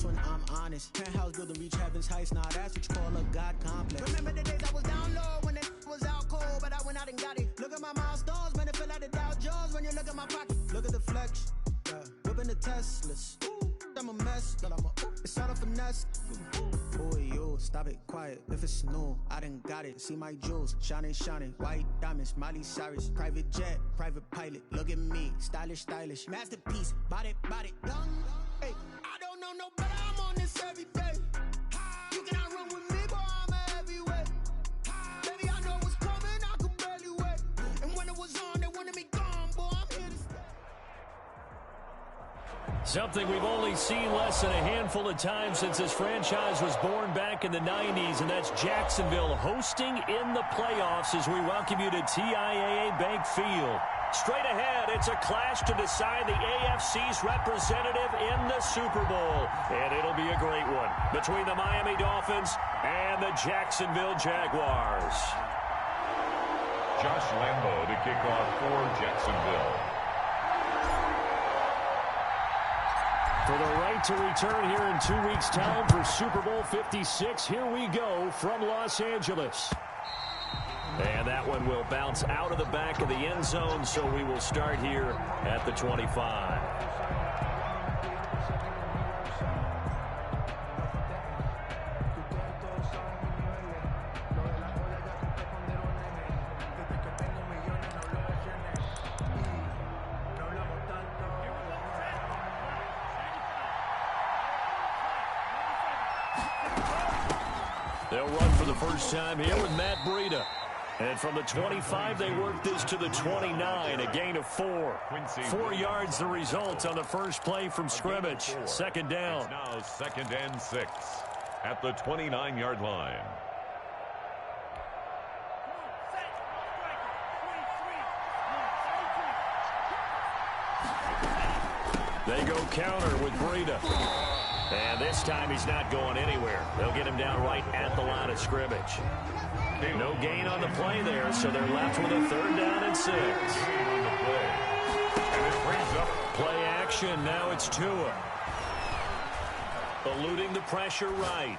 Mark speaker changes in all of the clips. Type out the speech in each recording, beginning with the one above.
Speaker 1: that's when I'm honest. Penthouse building, reach heaven's heights, nah, that's what you call a God complex. Remember the days I was down low when it was out cold, but I went out and got it. Look at my milestones, man, it feel like the Dow Jones when you look at my pocket. Look at the flex, yeah. Whipping the Teslas. I'm a mess, but it's all a finesse. Boy, yo, stop it, quiet. If it's new, I done got it. See my jewels, shining, shining. White diamonds, Miley Cyrus. Private jet, private pilot. Look at me, stylish, stylish. Masterpiece, body, young. Hey, I don't know no better, I'm on this every day. You cannot run with me, boy, I'm a heavyweight. Baby, I know what's coming, I could barely wait. And when it was on, they wanted me gone, boy, I'm here to stay.
Speaker 2: Something we've only seen less than a handful of times since this franchise was born back in the 90s, and that's Jacksonville hosting in the playoffs as we welcome you to TIAA Bank Field. Straight ahead, it's a clash to decide the AFC's representative in the Super Bowl, and it'll be a great one between the Miami Dolphins and the Jacksonville Jaguars.
Speaker 3: Josh Lambo to kick off for Jacksonville.
Speaker 2: For the right to return here in 2 weeks' time for Super Bowl 56, here we go from Los Angeles. And that one will bounce out of the back of the end zone, so we will start here at the 25. They'll run for the first time here with Matt Breida. And from the 25, they work this to the 29, a gain of 4. 4 yards the result on the first play from scrimmage. Second down.
Speaker 3: It's now 2nd and 6 at the 29-yard line.
Speaker 2: They go counter with Breida. And this time he's not going anywhere. They'll get him down right at the line of scrimmage. No gain on the play there, so they're left with a 3rd down and 6. Play action, now it's Tua. Eluding the pressure right.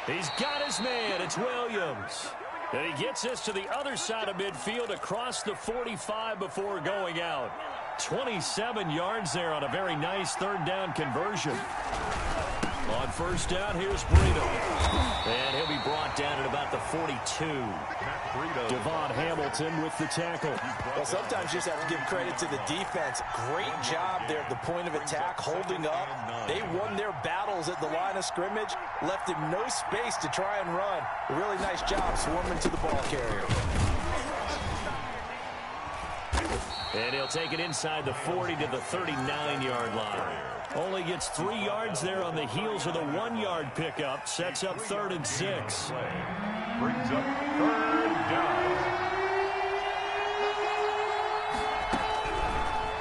Speaker 2: He's got his man, it's Williams. And he gets us to the other side of midfield across the 45 before going out. 27 yards there on a very nice 3rd down conversion. On first down, here's Breida. And he'll be brought down at about the 42. Devon Hamilton with the tackle.
Speaker 4: Well, sometimes you just have to give credit to the defense. Great job there at the point of attack, holding up. They won their battles at the line of scrimmage, left him no space to try and run. A really nice job swarming to the ball carrier.
Speaker 2: And he'll take it inside the 40 to the 39-yard line. Only gets 3 yards there on the heels of the 1-yard pickup. Sets up 3rd and 6.
Speaker 3: Brings up 3rd down.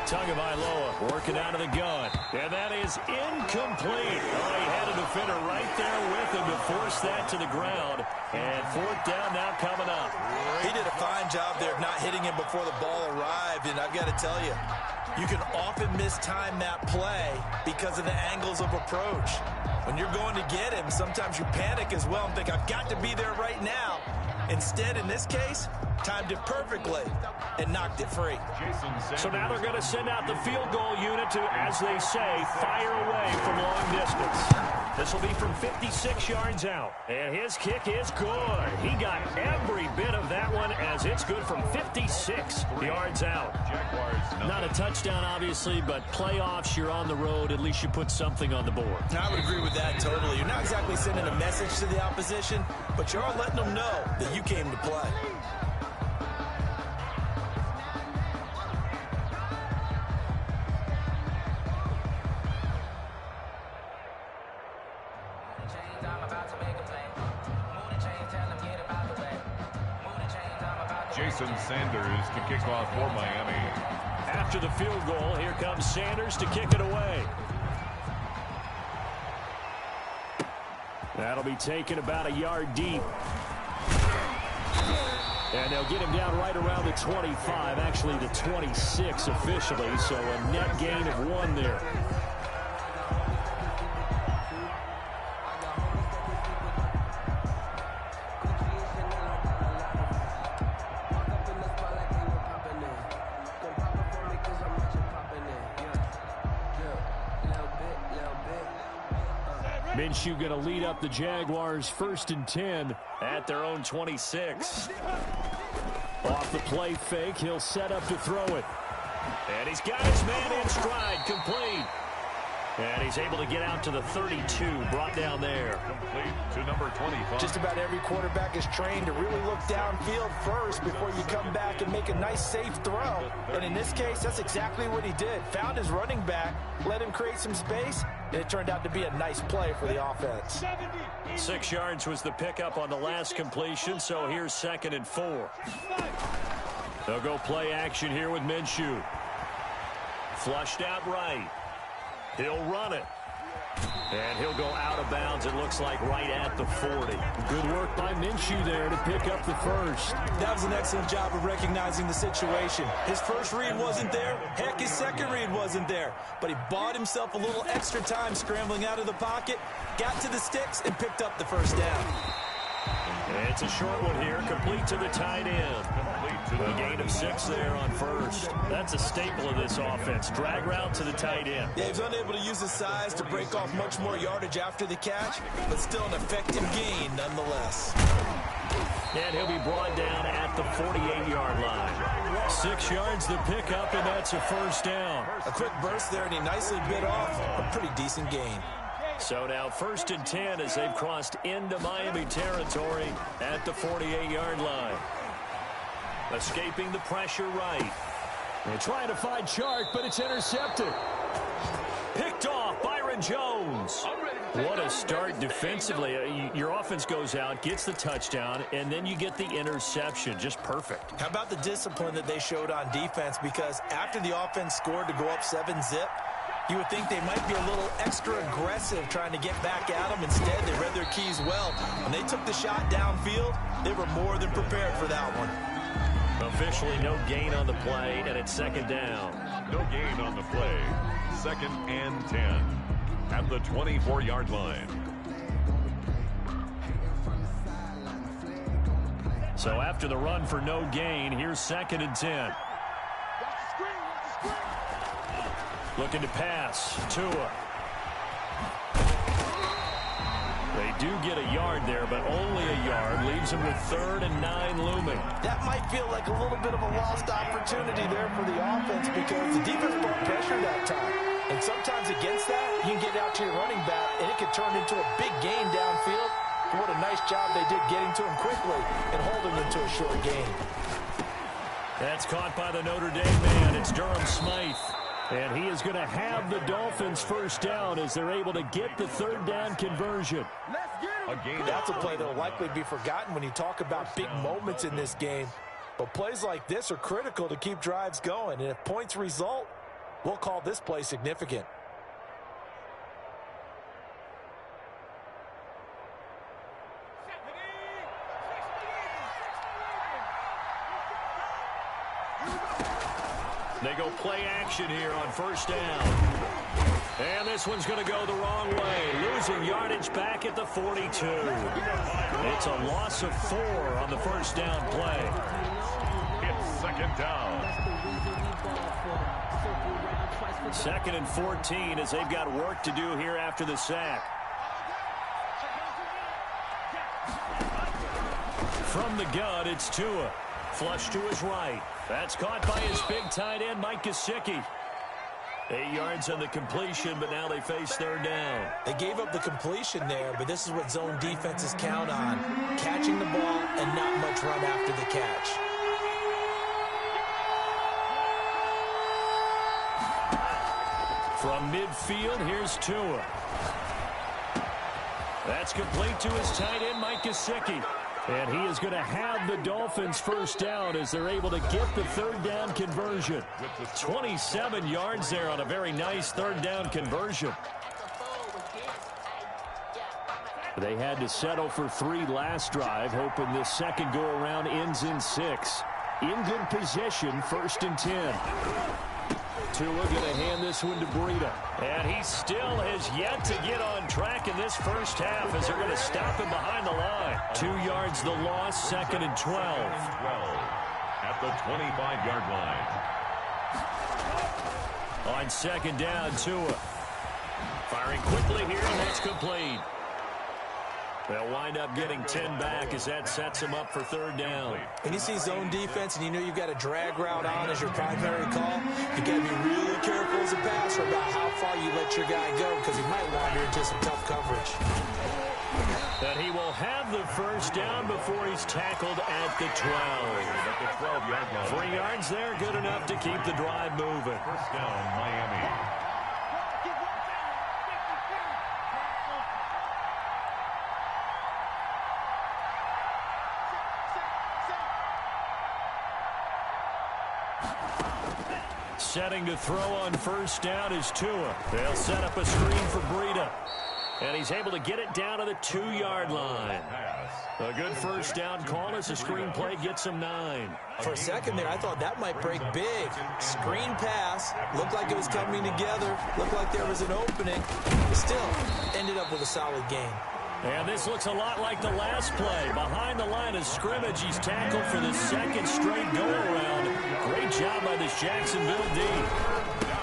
Speaker 2: Tagovailoa working out of the gun. And that is incomplete. Oh, he had a defender right there with him to force that to the ground. And 4th down now coming up.
Speaker 4: He did a fine job there of not hitting him before the ball arrived. And I've got to tell you, you can often mistime that play because of the angles of approach. When you're going to get him, sometimes you panic as well and think, I've got to be there right now. Instead, in this case, timed it perfectly and knocked it free.
Speaker 2: So now they're going to send out the field goal unit to, as they say, fire away from long distance. This will be from 56 yards out. And his kick is good. He got every bit of that one as it's good from 56 yards out. Not a touchdown, obviously, but playoffs, you're on the road. At least you put something on the board.
Speaker 4: I would agree with that totally. You're not exactly sending a message to the opposition, but you are letting them know that you came to play.
Speaker 3: Jason Sanders to kick off for Miami.
Speaker 2: After the field goal, here comes Sanders to kick it away. That'll be taken about a yard deep. And they'll get him down right around the 25, actually the 26 officially, so a net gain of 1 there. Minshew going to lead up the Jaguars 1st and 10 at their own 26. Off the play fake, he'll set up to throw it. And he's got his man in stride, complete. And he's able to get out to the 32, brought down there.
Speaker 3: Complete to number 25.
Speaker 4: Just about every quarterback is trained to really look downfield first before you come back and make a nice, safe throw. And in this case, that's exactly what he did. Found his running back, let him create some space, and it turned out to be a nice play for the offense.
Speaker 2: 6 yards was the pickup on the last completion, so here's 2nd and 4. They'll go play action here with Minshew. Flushed out right. He'll run it. And he'll go out of bounds, it looks like, right at the 40. Good work by Minshew there to pick up the first.
Speaker 4: That was an excellent job of recognizing the situation. His first read wasn't there. Heck, his second read wasn't there. But he bought himself a little extra time scrambling out of the pocket, got to the sticks, and picked up the first down.
Speaker 2: It's a short one here, complete to the tight end. A gain of 6 there on first. That's a staple of this offense. Drag route to the tight end.
Speaker 4: Yeah, he's unable to use his size to break off much more yardage after the catch, but still an effective gain nonetheless.
Speaker 2: And he'll be brought down at the 48-yard line. 6 yards the pickup, and that's a first down.
Speaker 4: A quick burst there, and he nicely bit off a pretty decent gain.
Speaker 2: So now 1st and 10 as they've crossed into Miami territory at the 48-yard line. Escaping the pressure right. They're trying to find Chark, but it's intercepted. Picked off, Byron Jones. What a start defensively. Your offense goes out, gets the touchdown, and then you get the interception. Just perfect.
Speaker 4: How about the discipline that they showed on defense? Because after the offense scored to go up 7-zip, you would think they might be a little extra aggressive trying to get back at them. Instead, they read their keys well. When they took the shot downfield, they were more than prepared for that one.
Speaker 2: Officially no gain on the play, and it's 2nd down.
Speaker 3: No gain on the play. 2nd and 10 at the 24-yard line.
Speaker 2: So after the run for no gain, here's 2nd and 10. Looking to pass. Tua. They do get a yard there, but only a yard. Leaves them with 3rd and 9 looming.
Speaker 4: That might feel like a little bit of a lost opportunity there for the offense because the defense brought pressure that time. And sometimes against that, you can get out to your running back, and it can turn into a big gain downfield. But what a nice job they did getting to him quickly and holding him to a short gain.
Speaker 2: That's caught by the Notre Dame man. It's Durham Smythe. And he is going to have the Dolphins first down as they're able to get the 3rd down conversion.
Speaker 4: That's a play that will likely be forgotten when you talk about big moments in this game. But plays like this are critical to keep drives going. And if points result, we'll call this play significant.
Speaker 2: They go play action here on 1st down. And this one's going to go the wrong way. Losing yardage back at the 42. It's a loss of 4 on the 1st down play.
Speaker 3: It's 2nd down.
Speaker 2: 2nd and 14 as they've got work to do here after the sack. From the gun, it's Tua. Flush to his right. That's caught by his big tight end, Mike Gesicki. 8 yards on the completion, but now they face 3rd down.
Speaker 4: They gave up the completion there, but this is what zone defenses count on. Catching the ball and not much run after the catch.
Speaker 2: From midfield, here's Tua. That's complete to his tight end, Mike Gesicki. And he is going to have the Dolphins first down as they're able to get the 3rd down conversion. 27 yards there on a very nice 3rd down conversion. They had to settle for 3 last drive, hoping this second go-around ends in 6. In good position, 1st and 10. Tua going to hand this one to Breida. And he still has yet to get on track in this first half as they're going to stop him behind the line. 2 yards the loss, 2nd and 12.
Speaker 3: At the 25-yard line.
Speaker 2: On 2nd down, Tua. Firing quickly here, and that's complete. They'll wind up getting 10 back as that sets them up for third down.
Speaker 4: When you see zone defense and you know you've got a drag route on as your primary call, you got to be really careful as a passer about how far you let your guy go because he might wander into some tough coverage.
Speaker 2: But he will have the first down before he's tackled at the 12. 3 yards there, good enough to keep the drive moving.
Speaker 3: First down, Miami.
Speaker 2: Setting to throw on first down is Tua. They'll set up a screen for Breida. And he's able to get it down to the 2-yard line. A good first down call as the screen play gets him 9.
Speaker 4: For a second there, I thought that might break big. Screen pass. Looked like it was coming together. Looked like there was an opening. But still, ended up with a solid gain.
Speaker 2: And this looks a lot like the last play. Behind the line of scrimmage, he's tackled for the second straight go-around. Great job by this Jacksonville D.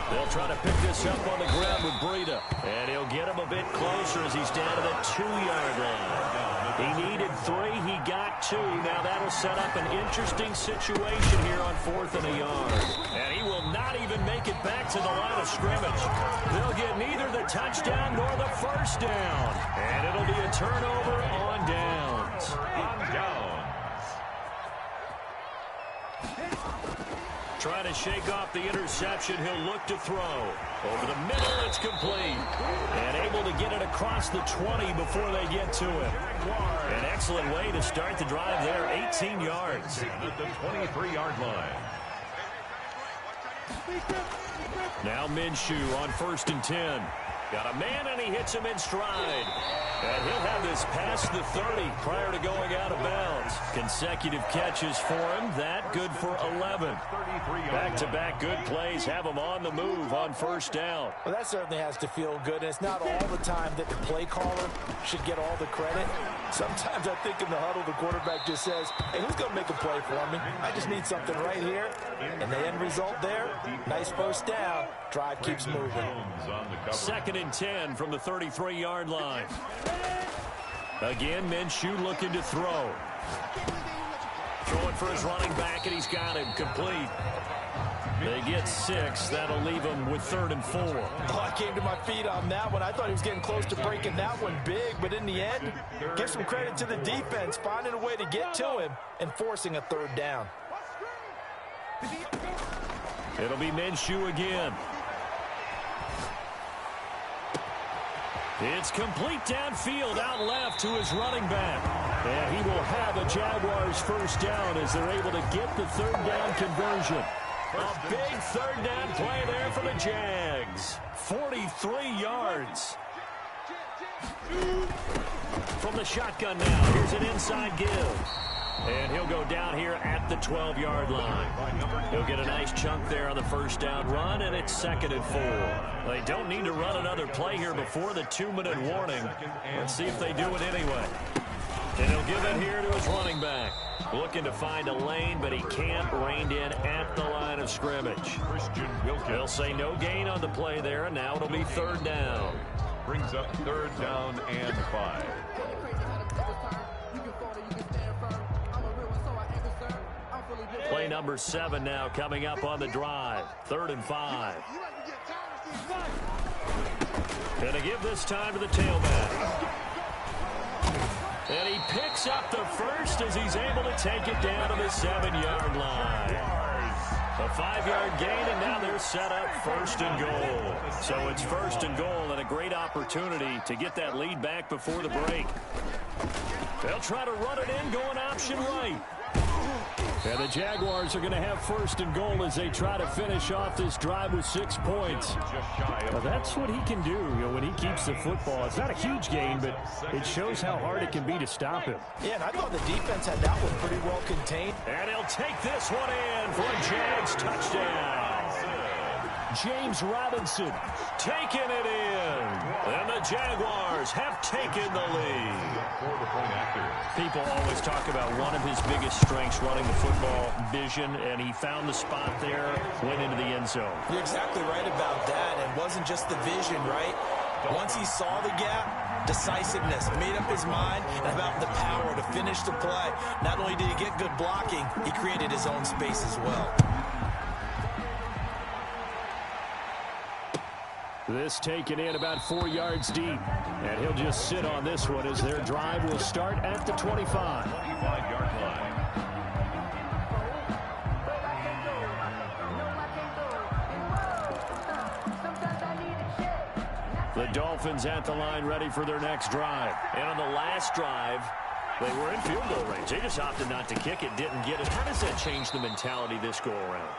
Speaker 2: They'll try to pick this up on the ground with Breida. And he'll get him a bit closer as he's down to the 2-yard line. He needed 3. He got 2. Now that'll set up an interesting situation here on 4th and a yard. And he will not even make it back to the line of scrimmage. They'll get neither the touchdown nor the first down. And it'll be a turnover on downs.
Speaker 3: On downs.
Speaker 2: Trying to shake off the interception. He'll look to throw. Over the middle, it's complete. And able to get it across the 20 before they get to it. An excellent way to start the drive there. 18 yards.
Speaker 3: At the 23-yard line.
Speaker 2: Now Minshew on 1st and 10. Got a man, and he hits him in stride. And he'll have this past the 30 prior to going out of bounds. Consecutive catches for him. That good for 11. Back-to-back good plays have him on the move on first down.
Speaker 4: Well, that certainly has to feel good. And it's not all the time that the play caller should get all the credit. Sometimes I think in the huddle, the quarterback just says, hey, who's going to make a play for me? I just need something right here. And the end result there, nice first down. Drive keeps moving.
Speaker 2: 2nd and 10 from the 33-yard line. Again, Minshew looking to throw. Throwing for his running back, and he's got him complete. They get 6. That'll leave him with 3rd and 4.
Speaker 4: Oh, I came to my feet on that one. I thought he was getting close to breaking that one big, but in the end, give some credit to the defense, finding a way to get to him and forcing a 3rd down.
Speaker 2: It'll be Minshew again. It's complete downfield, out left to his running back. And he will have a Jaguars first down as they're able to get the 3rd down conversion. A big 3rd down play there for the Jags. 43 yards. From the shotgun now, here's an inside give. And he'll go down here at the 12-yard line. He'll get a nice chunk there on the first down run, and it's 2nd and 4. They don't need to run another play here before the 2-minute warning. Let's see if they do it anyway. And he'll give it here to his running back. Looking to find a lane, but he can't. Reined in at the line of scrimmage. They'll say no gain on the play there, and now it'll be 3rd down.
Speaker 3: Brings up 3rd down and 5.
Speaker 2: Play number 7 now coming up on the drive. 3rd and 5. Gonna give this time to the tailback. And he picks up the first as he's able to take it down to the 7-yard line. A 5-yard gain, and now they're set up 1st and goal. So it's 1st and goal, and a great opportunity to get that lead back before the break. They'll try to run it in, going option right. And the Jaguars are going to have 1st and goal as they try to finish off this drive with 6 points. Well, that's what he can do, when he keeps the football. It's not a huge gain, but it shows how hard it can be to stop him.
Speaker 4: Yeah, and I thought the defense had that one pretty well contained.
Speaker 2: And he'll take this one in for a Jags touchdown. James Robinson taking it in. And the Jaguars have taken the lead. People always talk about one of his biggest strengths running the football, vision, and he found the spot there, went into the end zone.
Speaker 4: You're exactly right about that. It wasn't just the vision, right? Once he saw the gap, decisiveness, made up his mind, and about the power to finish the play. Not only did he get good blocking, he created his own space as well.
Speaker 2: This taken in about 4 yards deep. And he'll just sit on this one as their drive will start at the 25.
Speaker 3: 25-yard line.
Speaker 2: The Dolphins at the line ready for their next drive. And on the last drive, they were in field goal range. They just opted not to kick it, didn't get it. How does that change the mentality this go around?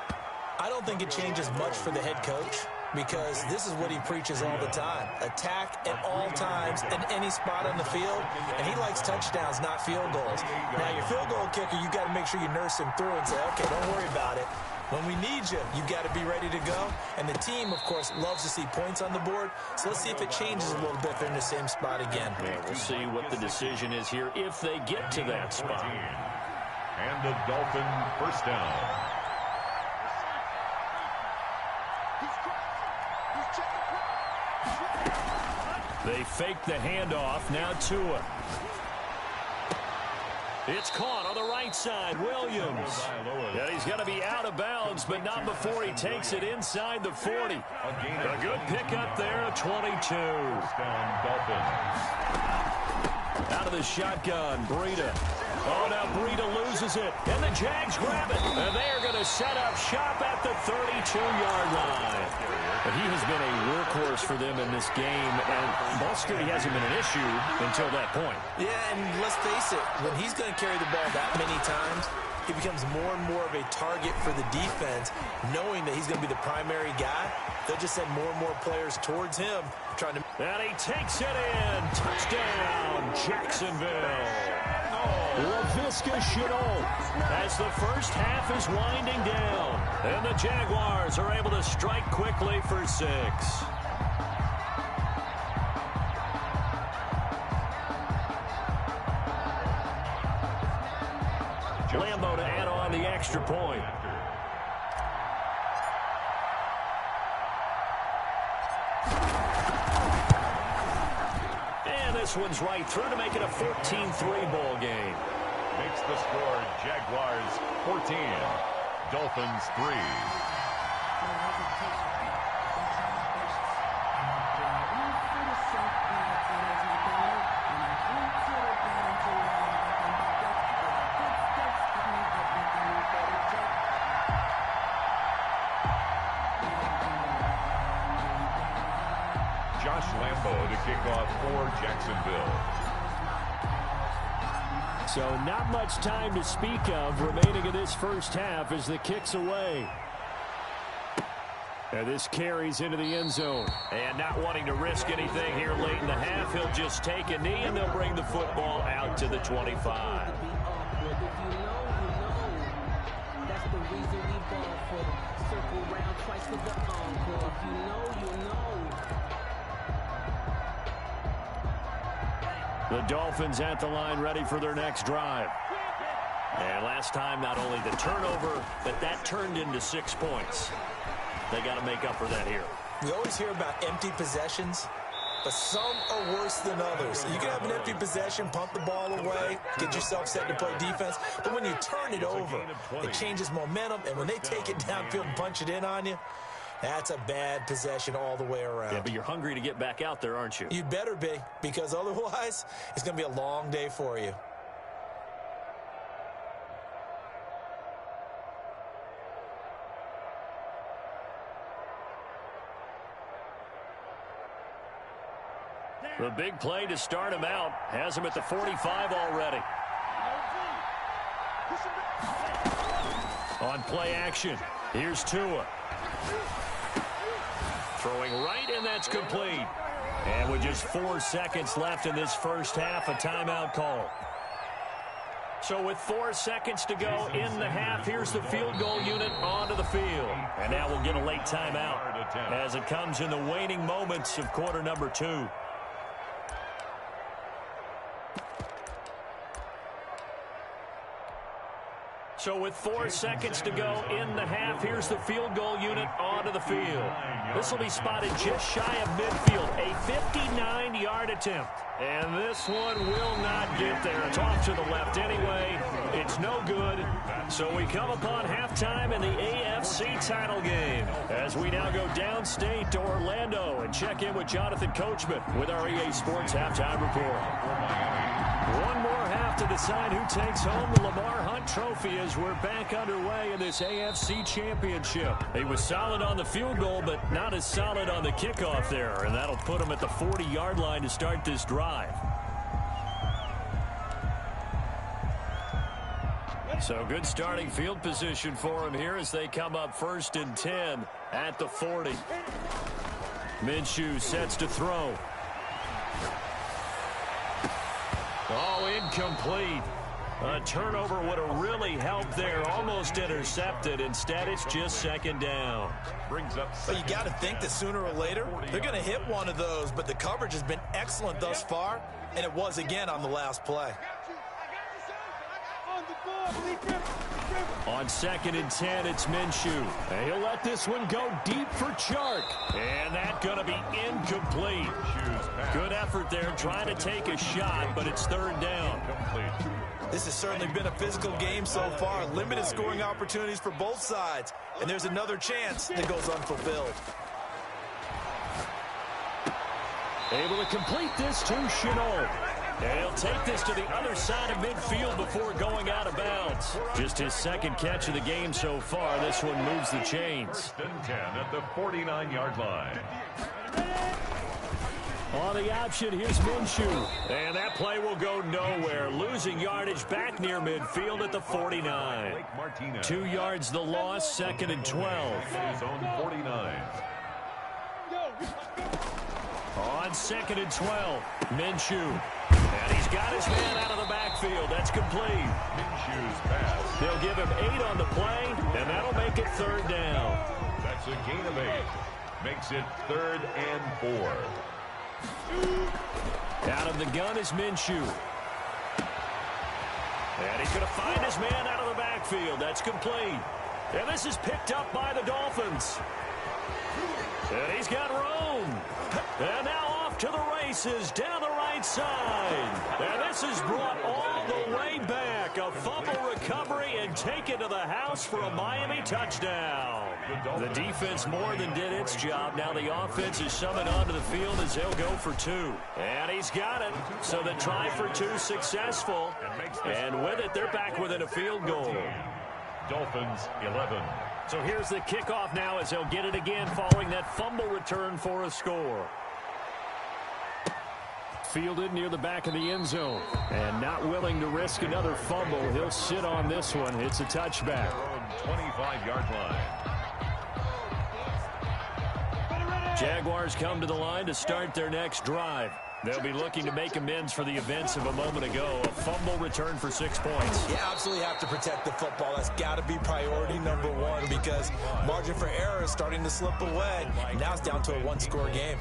Speaker 4: I don't think it changes much for the head coach, because this is what he preaches all the time. Attack at all times in any spot on the field, and he likes touchdowns, not field goals. Now, your field goal kicker, you got to make sure you nurse him through and say, okay, don't worry about it. When we need you, you've got to be ready to go. And the team, of course, loves to see points on the board. So let's see if it changes a little bit if they're in the same spot again.
Speaker 2: Yeah, we'll see what the decision is here if they get to that spot.
Speaker 3: And the Dolphin first down.
Speaker 2: They fake the handoff. Now Tua. It's caught on the right side. Williams. And he's going to be out of bounds, but not before he takes it inside the 40. A good pickup there, 22. Out of the shotgun, Breida. Oh, now Breida loses it, and the Jags grab it. And they are going to set up shop at the 32-yard line. But he has been a workhorse for them in this game, and ball security hasn't been an issue until that point.
Speaker 4: Yeah, and let's face it, when he's going to carry the ball that many times, he becomes more and more of a target for the defense, knowing that he's going to be the primary guy. They'll just send more and more players towards him, trying to...
Speaker 2: And he takes it in. Touchdown, Jacksonville. LaVisca Chenault as the first half is winding down. And the Jaguars are able to strike quickly for 6. Lambo to add on the extra point. And this one's right through to make it a 14-3 ball game.
Speaker 3: Makes the score Jaguars 14, Dolphins 3. Josh Lambo to kick off for Jacksonville.
Speaker 2: So not much time to speak of remaining in this first half as the kick's away. And this carries into the end zone. And not wanting to risk anything here late in the half, he'll just take a knee and they'll bring the football out to the 25. The Dolphins at the line ready for their next drive. And last time, not only the turnover, but that turned into 6 points. They got to make up for that here.
Speaker 4: We always hear about empty possessions, but some are worse than others. You can have an empty possession, pump the ball away, get yourself set to play defense, but when you turn it over, it changes momentum, and when they take it downfield and punch it in on you, that's a bad possession all the way around.
Speaker 2: Yeah, but you're hungry to get back out there, aren't you?
Speaker 4: You'd better be, because otherwise, it's going to be a long day for you.
Speaker 2: The big play to start him out has him at the 45 already. On play action, here's Tua. Throwing right, and that's complete. And with just 4 seconds left in this first half, a timeout call. So with 4 seconds to go in the half, here's the field goal unit onto the field. And now we'll get a late timeout as it comes in the waning moments of quarter number 2. So with 4 seconds to go in the half, here's the field goal unit onto the field. This will be spotted just shy of midfield. A 15-yard attempt. And this one will not get there. It's off to the left anyway. It's no good. So we come upon halftime in the AFC title game as we now go downstate to Orlando and check in with Jonathan Coachman with our EA Sports Halftime Report. One more half to decide who takes home the Lamar Hunt Trophy as we're back underway in this AFC Championship. He was solid on the field goal, but not as solid on the kickoff there, and that'll put him at the 40-yard line to start this drive. So good starting field position for him here as they come up 1st and 10 at the 40. Minshew sets to throw. Oh, incomplete. A turnover would have really helped there. Almost intercepted. Instead, it's just 2nd down.
Speaker 4: But you got to think that sooner or later, they're going to hit one of those. But the coverage has been excellent thus far, and it was again on the last play.
Speaker 2: On 2nd and 10, it's Minshew. And he'll let this one go deep for Chark. And that's going to be incomplete. Good effort there trying to take a shot, but it's 3rd down.
Speaker 4: This has certainly been a physical game so far. Limited scoring opportunities for both sides. And there's another chance that goes unfulfilled.
Speaker 2: Able to complete this to Chenault. And he'll take this to the other side of midfield before going out of bounds. Just his 2nd catch of the game so far. This one moves the chains.
Speaker 3: 1st and 10 at the 49-yard line.
Speaker 2: On the option, here's Minshew. And that play will go nowhere. Losing yardage back near midfield at the 49. 2 yards the loss, 2nd and 12.
Speaker 3: His own 49.
Speaker 2: On 2nd and 12, Minshew. And he's got his man out of the backfield. That's complete.
Speaker 3: Minshew's pass.
Speaker 2: They'll give him 8 on the play, and that'll make it 3rd down.
Speaker 3: That's a gain of 8. Makes it 3rd and 4.
Speaker 2: Out of the gun is Minshew. And he's going to find his man out of the backfield. That's complete. And this is picked up by the Dolphins. And he's got room. And now off to the races down the right side. And this is brought all the way back. A fumble recovery and taken to the house for a Miami touchdown. The defense more than did its job. Now the offense is summoned onto the field as they'll go for 2. And he's got it. So the try for 2 successful. And with it, they're back within a field goal.
Speaker 3: Dolphins 11.
Speaker 2: So here's the kickoff now as they'll get it again following that fumble return for a score. Fielded near the back of the end zone. And not willing to risk another fumble. He'll sit on this one. It's a touchback.
Speaker 3: 25-yard line.
Speaker 2: Jaguars come to the line to start their next drive. They'll be looking to make amends for the events of a moment ago. A fumble return for 6 points.
Speaker 4: You absolutely have to protect the football. That's got to be priority number 1 because margin for error is starting to slip away. Now it's down to a 1-score game.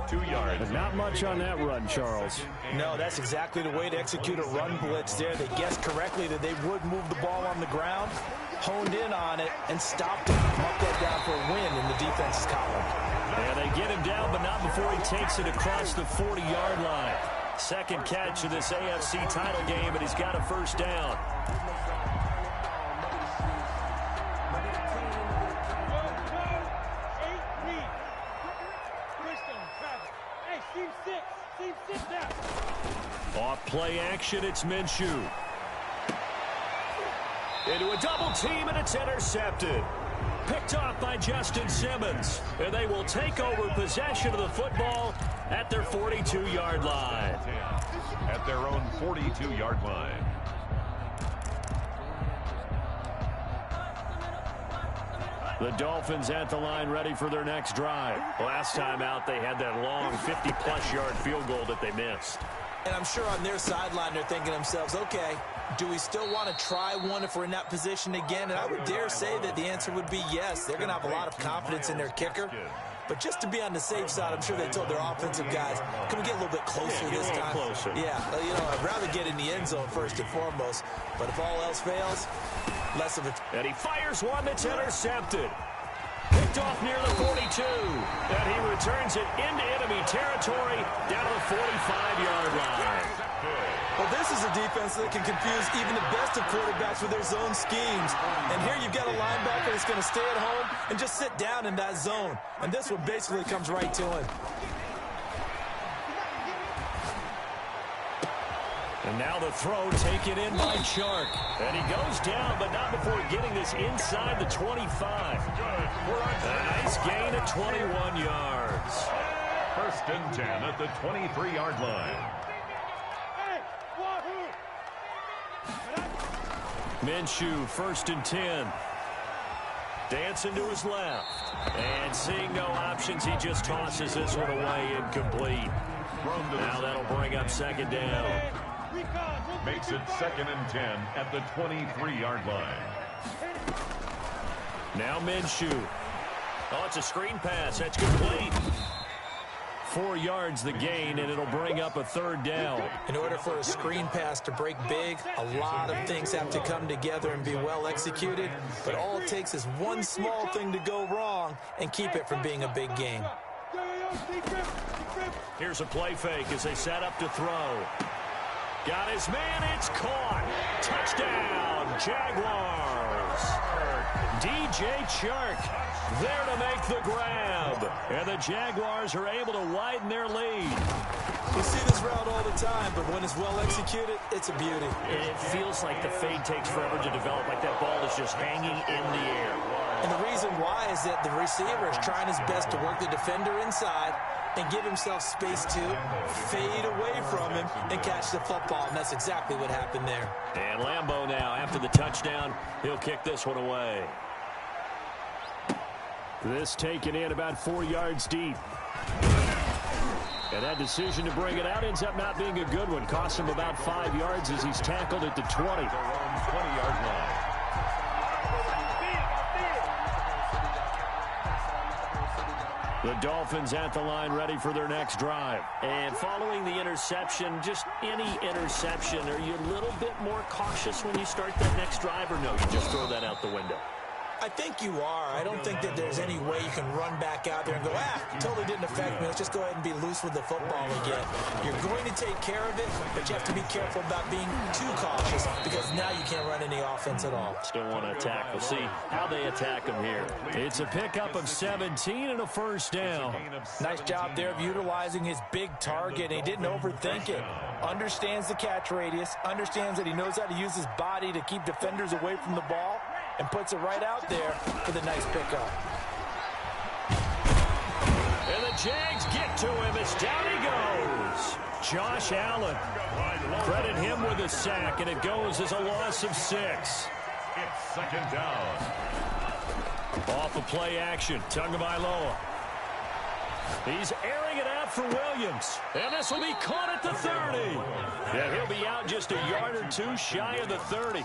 Speaker 3: 2 yards.
Speaker 2: But not much on that run, Charles.
Speaker 4: No, that's exactly the way to execute a run blitz there. They guessed correctly that they would move the ball on the ground, honed in on it, and stopped it. Marked that down for a win in the defense's column.
Speaker 2: And they get him down, but not before he takes it across the 40-yard line. 2nd catch of this AFC title game, and he's got a 1st down. Off play action, it's Minshew. Into a double team, and it's intercepted. Picked off by Justin Simmons. And they will take over possession of the football at their 42-yard line.
Speaker 3: At their own 42-yard line.
Speaker 2: The Dolphins at the line ready for their next drive. Last time out, they had that long 50-plus yard field goal that they missed.
Speaker 4: And I'm sure on their sideline they're thinking to themselves, okay, do we still want to try one if we're in that position again? And I would dare say that the answer would be yes. They're going to have a lot of confidence in their kicker. But just to be on the safe side, I'm sure they told their offensive guys, can we get a little bit closer this time?
Speaker 2: Closer.
Speaker 4: Yeah, you know, I'd rather get in the end zone first and foremost. But if all else fails, less of a...
Speaker 2: And he fires one that's intercepted. Picked off near the 42. And he returns it into enemy territory down to the 45-yard line.
Speaker 4: Well, this is a defense that can confuse even the best of quarterbacks with their zone schemes. And here you've got a linebacker that's going to stay at home and just sit down in that zone. And this one basically comes right to him.
Speaker 2: And now the throw taken in by Chark. And he goes down, but not before getting this inside the 25. A nice gain at 21 yards.
Speaker 3: First and 10 at the 23-yard line.
Speaker 2: Minshew, first and 10. Dancing to his left. And seeing no options, he just tosses this one away incomplete. Now that'll bring up second down.
Speaker 3: Makes it second and 10 at the 23-yard line.
Speaker 2: Now Minshew. Oh, it's a screen pass. That's complete. 4 yards the gain, and it'll bring up a third down.
Speaker 4: In order for a screen pass to break big, a lot of things have to come together and be well executed. But all it takes is one small thing to go wrong and keep it from being a big game.
Speaker 2: Here's a play fake as they set up to throw. Got his man, it's caught. Touchdown, Jaguars. DJ Chark there to make the grab. And the Jaguars are able to widen their lead.
Speaker 4: We see this route all the time, but when it's well executed, it's a beauty.
Speaker 2: It feels like the fade takes forever to develop, like that ball is just hanging in the air.
Speaker 4: And the reason why is that the receiver is trying his best to work the defender inside and give himself space to fade away from him and catch the football. And that's exactly what happened there.
Speaker 2: And Lambeau now, after the touchdown, he'll kick this one away. This taken in about 4 yards deep. And that decision to bring it out ends up not being a good one. Costs him about 5 yards as he's tackled at the 20.
Speaker 3: 20-yard line.
Speaker 2: The Dolphins at the line ready for their next drive. And following the interception, just any interception, are you a little bit more cautious when you start that next drive, or no, you just throw that out the window?
Speaker 4: I think you are. I don't think that there's any way you can run back out there and go, totally didn't affect me. Let's just go ahead and be loose with the football again. You're going to take care of it, but you have to be careful about being too cautious because now you can't run any offense at all.
Speaker 2: Still want to attack. We'll see how they attack them here. It's a pickup of 17 and a first down.
Speaker 4: Nice job there of utilizing his big target. He didn't overthink it. Understands the catch radius, understands that he knows how to use his body to keep defenders away from the ball, and puts it right out there for the nice pickup.
Speaker 2: And the Jags get to him as down he goes. Josh Allen. Credit him with a sack, and it goes as a loss of 6.
Speaker 3: It's second down.
Speaker 2: Off of play action, Tagovailoa. He's airing it out for Williams. And this will be caught at the 30. And he'll be out just a yard or two shy of the 30.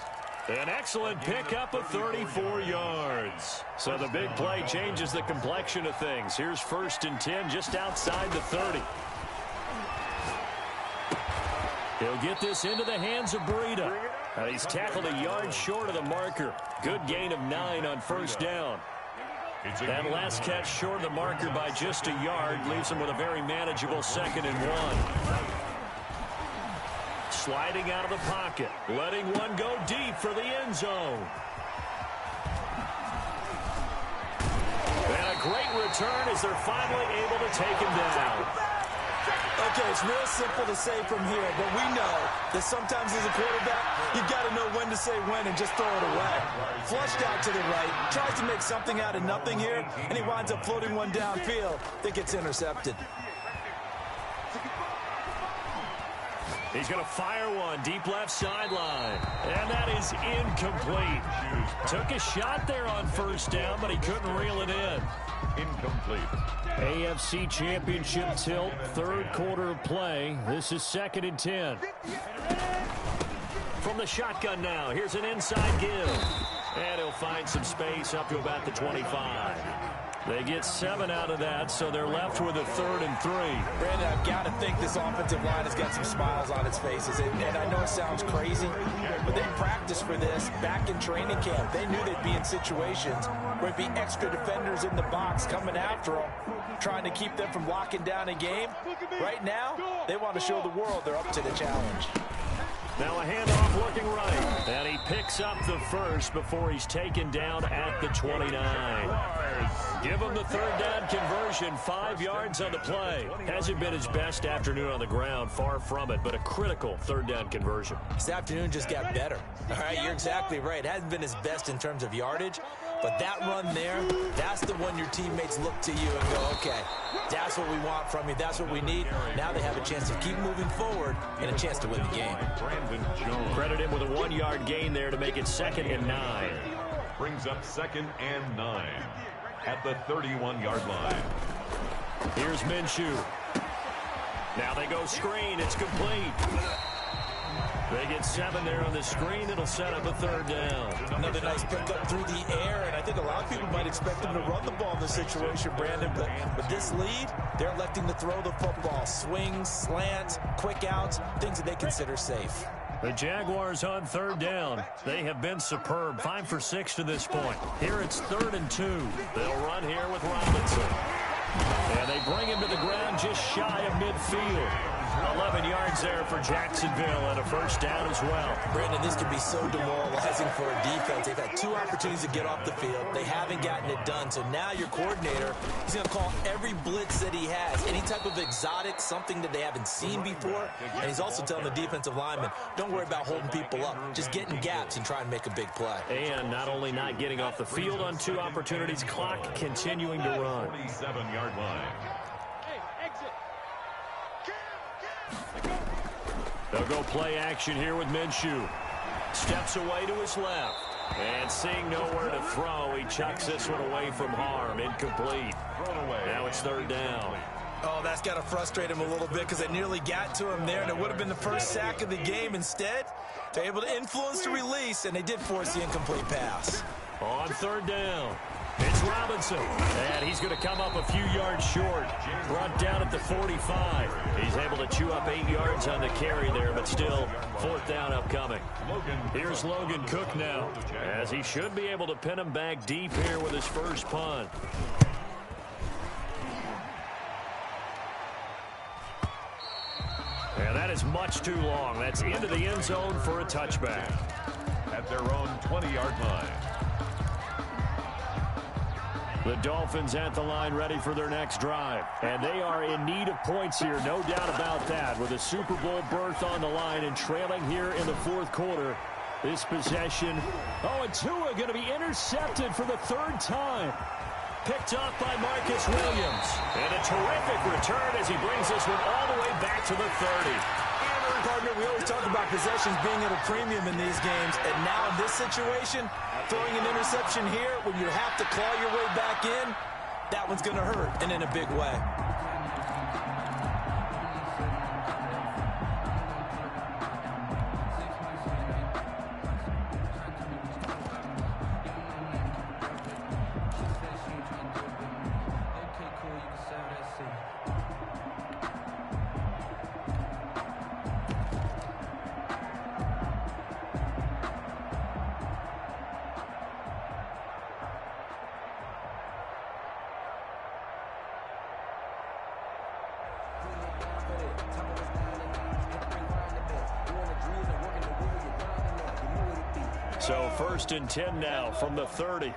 Speaker 2: An excellent pickup of 34 yards. So the big play changes the complexion of things. Here's first and 10 just outside the 30. He'll get this into the hands of Breida. And he's tackled a yard short of the marker. Good gain of 9 on first down. That last catch short of the marker by just a yard leaves him with a very manageable 2nd and 1. Sliding out of the pocket, letting one go deep for the end zone. And a great return as they're finally able to take him down.
Speaker 4: Okay, it's real simple to say from here, but we know that sometimes as a quarterback, you've got to know when to say when and just throw it away. Flushed out to the right, tries to make something out of nothing here, and he winds up floating one downfield that gets intercepted.
Speaker 2: He's going to fire one deep left sideline. And that is incomplete. Took a shot there on first down, but he couldn't reel it in.
Speaker 3: Incomplete.
Speaker 2: AFC Championship tilt, third quarter of play. This is 2nd and 10. From the shotgun now, here's an inside give. And he'll find some space up to about the 25. They get 7 out of that, so they're left with a 3rd and 3.
Speaker 4: Brandon, I've got to think this offensive line has got some smiles on its faces. And I know it sounds crazy, but they practiced for this back in training camp. They knew they'd be in situations where it'd be extra defenders in the box coming after them, trying to keep them from locking down a game. Right now, they want to show the world they're up to the challenge.
Speaker 2: Now a handoff looking right. And he picks up the first before he's taken down at the 29. Give him the third down conversion, 5 yards on the play. Hasn't been his best afternoon on the ground, far from it, but a critical third down conversion.
Speaker 4: This afternoon just got better. All right, you're exactly right. It hasn't been his best in terms of yardage, but that run there, that's the one your teammates look to you and go, okay, that's what we want from you. That's what we need. Now they have a chance to keep moving forward and a chance to win the game.
Speaker 2: Credit him with a 1-yard gain there to make it 2nd and 9.
Speaker 3: Brings up 2nd and 9 at the 31-yard line.
Speaker 2: Here's Minshew. Now they go screen. It's complete. They get 7 there on the screen. It'll set up a third down.
Speaker 4: Another nice pickup through the air, and I think a lot of people might expect them to run the ball in this situation, Brandon, but with this lead, they're electing to throw the football. Swings, slants, quick outs, things that they consider safe.
Speaker 2: The Jaguars on third down. They have been superb. 5 for 6 to this point. Here it's 3rd and 2. They'll run here with Robinson. And they bring him to the ground just shy of midfield. 11 yards there for Jacksonville and a first down as well.
Speaker 4: Brandon, this can be so demoralizing for a defense. They've had 2 opportunities to get off the field. They haven't gotten it done. So now your coordinator, he's going to call every blitz that he has. Any type of exotic, something that they haven't seen before. And he's also telling the defensive lineman, don't worry about holding people up. Just get in gaps and try and make a big play.
Speaker 2: And not only not getting off the field on 2 opportunities, clock continuing to run.
Speaker 3: 47-yard line.
Speaker 2: They'll go play action here with Minshew. Steps away to his left. And seeing nowhere to throw, he chucks this one away from harm. Incomplete. Now it's 3rd down.
Speaker 4: Oh, that's got to frustrate him a little bit because they nearly got to him there, and it would have been the first sack of the game. Instead, they're able to influence the release, and they did force the incomplete pass.
Speaker 2: On 3rd down, it's Robinson. And he's going to come up a few yards short. Brought down at the 45. He's able to chew up 8 yards on the carry there, but still 4th down upcoming. Here's Logan Cook now, as he should be able to pin him back deep here with his first punt. And that is much too long. That's into the end zone for a touchback.
Speaker 3: At their own 20-yard line.
Speaker 2: The Dolphins at the line ready for their next drive. And they are in need of points here, no doubt about that. With a Super Bowl berth on the line and trailing here in the 4th quarter. This possession. Oh, and Tua going to be intercepted for the 3rd time. Picked off by Marcus Williams. And a terrific return as he brings this one all the way back to the 30.
Speaker 4: Partner, we always talk about possessions being at a premium in these games, and now in this situation, throwing an interception here when you have to claw your way back in, that one's going to hurt, and in a big way.
Speaker 2: So 1st and 10 now from the 30.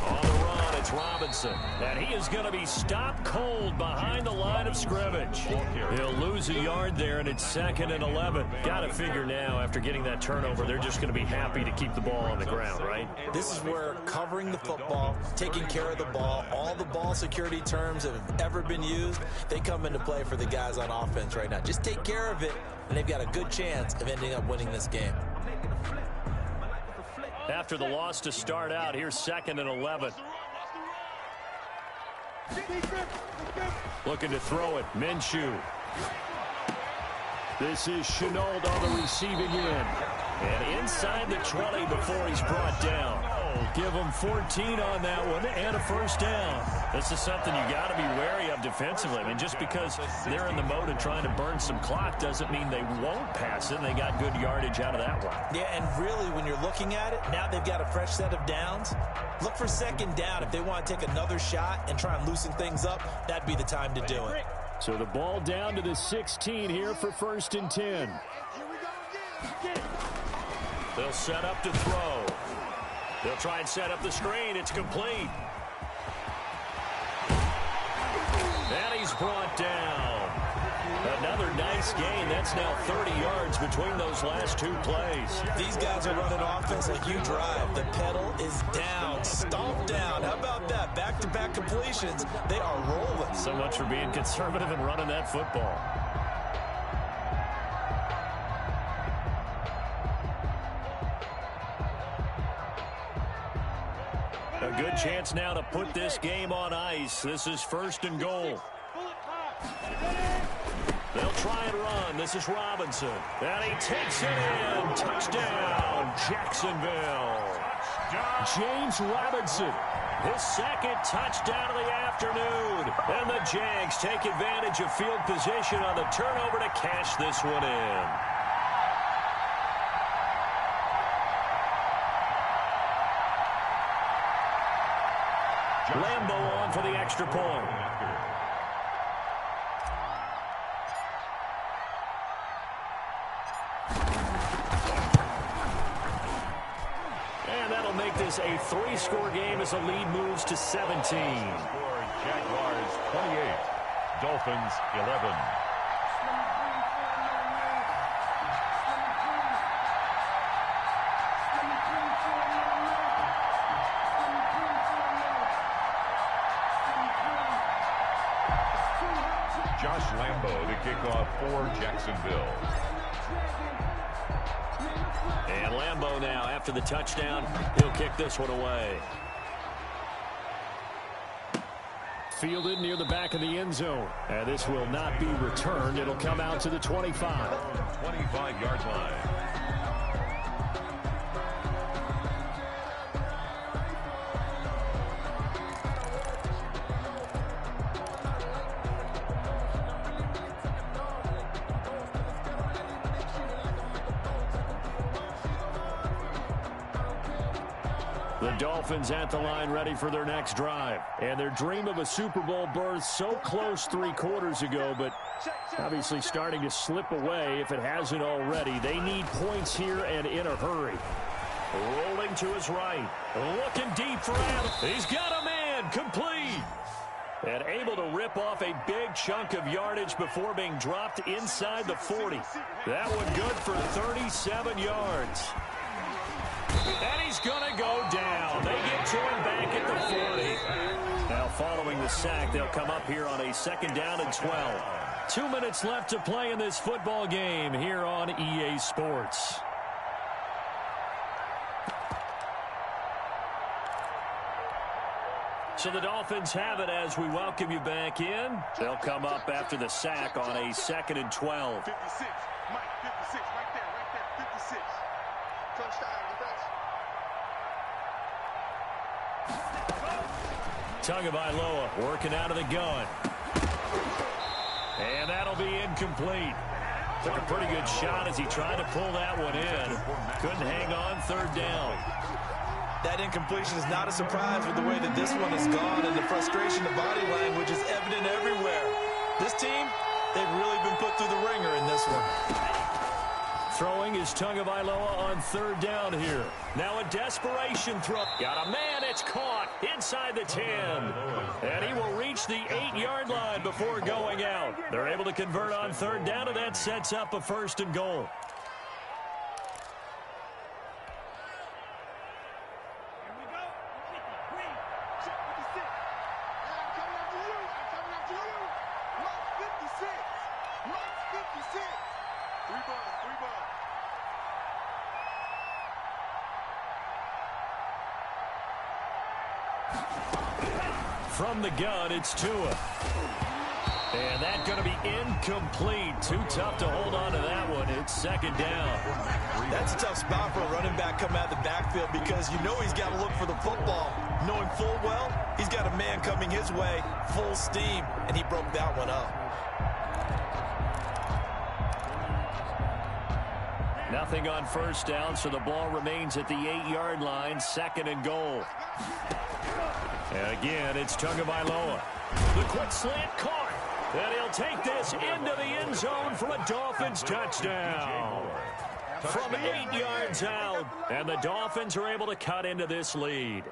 Speaker 2: On the run, it's Robinson. And he is going to be stopped cold behind the line of scrimmage. He'll lose a yard there, and it's 2nd and 11. Got to figure now, after getting that turnover, they're just going to be happy to keep the ball on the ground, right?
Speaker 4: This is where covering the football, taking care of the ball, all the ball security terms that have ever been used, they come into play for the guys on offense right now. Just take care of it, and they've got a good chance of ending up winning this game.
Speaker 2: After the loss to start out, here's 2nd and 11. Looking to throw it, Minshew. This is Chenault on the receiving end. And inside the 20 before he's brought down. Give them 14 on that one and a first down. This is something you got to be wary of defensively. I mean, just because they're in the mode of trying to burn some clock doesn't mean they won't pass it. They got good yardage out of that one.
Speaker 4: Yeah, and really, when you're looking at it, now they've got a fresh set of downs. Look for second down. If they want to take another shot and try and loosen things up, that'd be the time to do it.
Speaker 2: So the ball down to the 16 here for first and 10. They'll set up to throw. They'll try and set up the screen. It's complete. And he's brought down. Another nice gain. That's now 30 yards between those last two plays.
Speaker 4: These guys are running offense like you drive. The pedal is down, stomped down. How about that? Back-to-back completions. They are rolling.
Speaker 2: So much for being conservative and running that football. A good chance now to put this game on ice. This is first and goal. They'll try and run. This is Robinson. And he takes it in. Touchdown, Jacksonville. James Robinson, his second touchdown of the afternoon. And the Jags take advantage of field position on the turnover to cash this one in. Lambeau on for the extra point. And that'll make this a three-score game as the lead moves to 17.
Speaker 3: Jaguars 28, Dolphins 11. Josh Lambeau to kick off for Jacksonville.
Speaker 2: And Lambeau now, after the touchdown, he'll kick this one away. Fielded near the back of the end zone. And this will not be returned. It'll come out to the 25.
Speaker 3: 25-yard line.
Speaker 2: The Dolphins at the line ready for their next drive. And their dream of a Super Bowl berth so close 3 quarters ago, but obviously starting to slip away if it hasn't already. They need points here and in a hurry. Rolling to his right. Looking deep for Adams. He's got a man. Complete. And able to rip off a big chunk of yardage before being dropped inside the 40. That one good for 37 yards. And he's going to go down. They get to him back at the 40. Now following the sack, they'll come up here on a second down and 12. 2 minutes left to play in this football game here on EA Sports. So the Dolphins have it as we welcome you back in. They'll come up after the sack on a second and 12.
Speaker 5: 56, Mike, 56, right there, 56. Touchdown,
Speaker 2: Tagovailoa working out of the gun. And that'll be incomplete. Took a pretty good shot as he tried to pull that one in. Couldn't hang on third down.
Speaker 4: That incompletion is not a surprise with the way that this one has gone, and the frustration, the body language is evident everywhere. This team, they've really been put through the ringer in this one.
Speaker 2: Throwing is Tagovailoa on third down here. Now a desperation throw. Got a man, it's caught inside the 10. And he will reach the 8-yard line before going out. They're able to convert on third down, and that sets up a first and goal. From the gun, it's Tua. And that's going to be incomplete. Too tough to hold on to that one. It's second down.
Speaker 4: That's a tough spot for a running back coming out of the backfield because you know he's got to look for the football, knowing full well he's got a man coming his way, full steam, and he broke that one up.
Speaker 2: Nothing on first down, so the ball remains at the 8-yard line, second and goal. And again, it's Tagovailoa. The quick slant caught. And he'll take this into the end zone for a Dolphins touchdown. From 8 yards out, and the Dolphins are able to cut into this lead.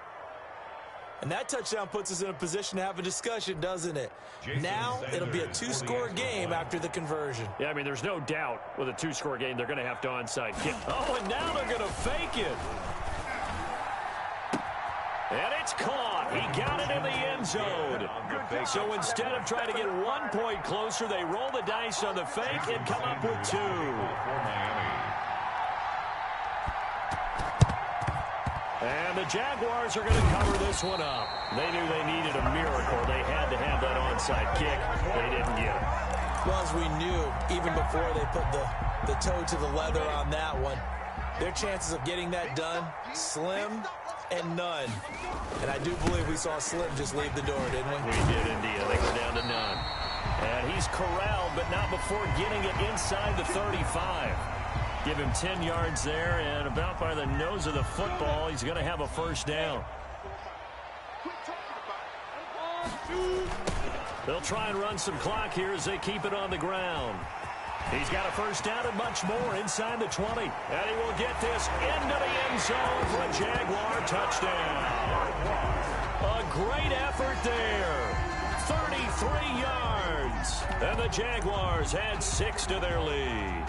Speaker 4: And that touchdown puts us in a position to have a discussion, doesn't it? Now it'll be a 2-score game after the conversion.
Speaker 2: Yeah, I mean, there's no doubt with a 2-score game they're going to have to onside kick. Oh, and now they're going to fake it. And it's caught. He got it in the end zone. So instead of trying to get 1 point closer, they roll the dice on the fake and come up with 2. And the Jaguars are going to cover this one up. They knew they needed a miracle. They had to have that onside kick. They didn't get it.
Speaker 4: Well, as we knew, even before they put the toe to the leather on that one, their chances of getting that done, slim and none. And I do believe we saw Slim just leave the door, didn't we?
Speaker 2: We did indeed. I think we're down to none. And he's corralled, but not before getting it inside the 35. Give him 10 yards there, and about by the nose of the football, he's going to have a first down. They'll try and run some clock here as they keep it on the ground. He's got a first down and much more inside the 20. And he will get this into the end zone for a Jaguar touchdown. A great effort there. 33 yards. And the Jaguars add 6 to their lead.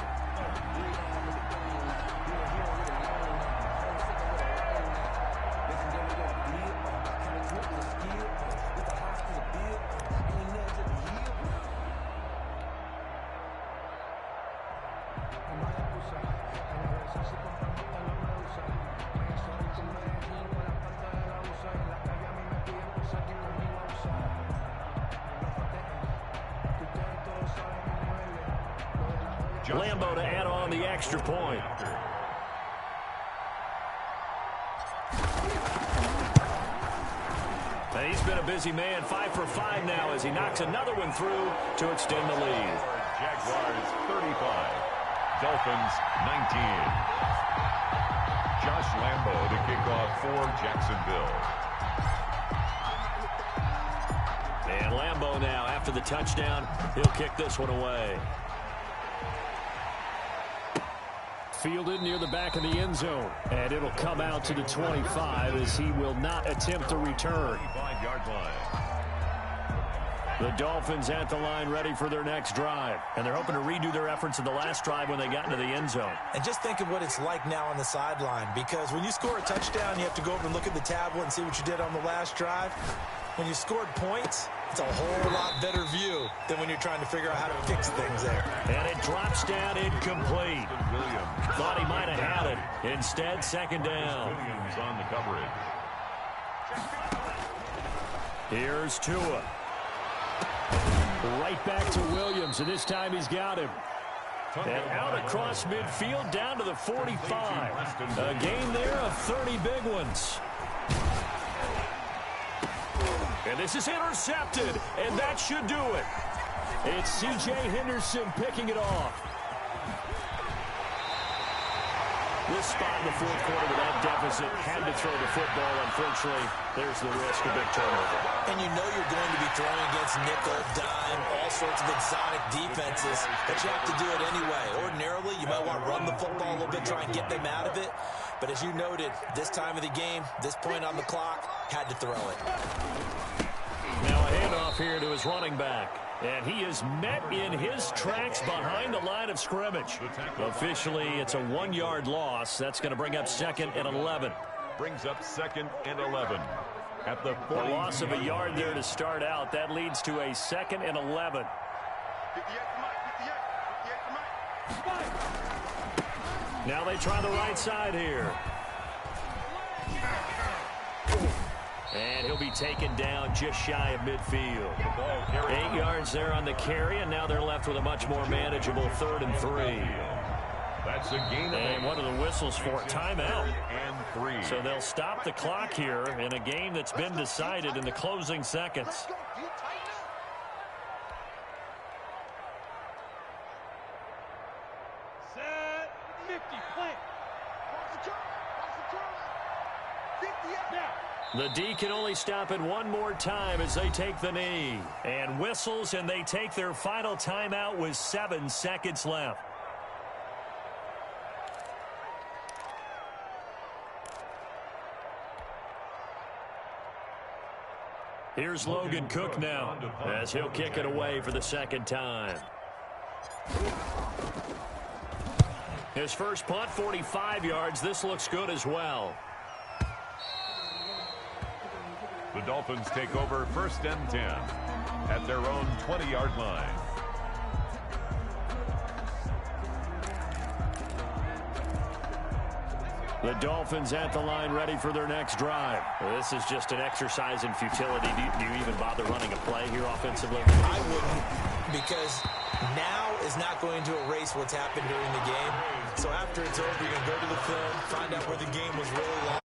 Speaker 2: Lambo to add on the extra point. And he's been a busy man, 5 for 5 now as he knocks another one through to extend the lead.
Speaker 3: Jaguars 35, Dolphins 19. Josh Lambo to kick off for Jacksonville.
Speaker 2: And Lambo now, after the touchdown, he'll kick this one away. Fielded near the back of the end zone. And it'll come out to the 25 as he will not attempt to return.
Speaker 3: 25-yard line.
Speaker 2: The Dolphins at the line ready for their next drive. And they're hoping to redo their efforts in the last drive when they got into the end zone.
Speaker 4: And just think of what it's like now on the sideline, because when you score a touchdown, you have to go over and look at the tablet and see what you did on the last drive. When you scored points, it's a whole lot better view than when you're trying to figure out how to fix things there.
Speaker 2: And it drops down incomplete.
Speaker 3: Williams.
Speaker 2: Thought he might have had it. Instead, second down.
Speaker 3: Williams on the coverage.
Speaker 2: Here's Tua. Right back to Williams, and this time he's got him. And out across midfield down to the 45. A game there of 30 big ones. And this is intercepted, and that should do it. It's C.J. Henderson picking it off. This spot in the fourth quarter with that deficit, had to throw the football. Unfortunately, there's the risk of big turnover.
Speaker 4: And you know you're going to be throwing against nickel, dime, all sorts of exotic defenses, but you have to do it anyway. Ordinarily, you might want to run the football a little bit, try and get them out of it. But as you noted, this time of the game, this point on the clock, had to throw it.
Speaker 2: Now a handoff here to his running back. And he is met in his tracks behind the line of scrimmage. Officially, it's a 1-yard loss. That's going to bring up 2nd and 11.
Speaker 3: Brings up 2nd and 11. At the 40.
Speaker 2: A loss of a yard there to start out. That leads to a 2nd and 11.
Speaker 5: 58.
Speaker 2: Now they try the right side here. And he'll be taken down just shy of midfield. 8 yards there on the carry, and now they're left with a much more manageable 3rd and 3.
Speaker 3: That's a gain.
Speaker 2: And one of the whistles for a timeout.
Speaker 3: And 3.
Speaker 2: So they'll stop the clock here in a game that's been decided in the closing seconds.
Speaker 5: Set 50, plant.
Speaker 2: The D can only stop it one more time as they take the knee. And whistles, and they take their final timeout with 7 seconds left. Here's Logan Cook now as he'll kick it away for the 2nd time. His first punt, 45 yards. This looks good as well.
Speaker 3: The Dolphins take over 1st and 10 at their own 20-yard line.
Speaker 2: The Dolphins at the line ready for their next drive. Well, this is just an exercise in futility. Do you even bother running a play here offensively?
Speaker 4: I wouldn't, because now is not going to erase what's happened during the game. So after it's over, you're going to go to the film, find out where the game was really lost.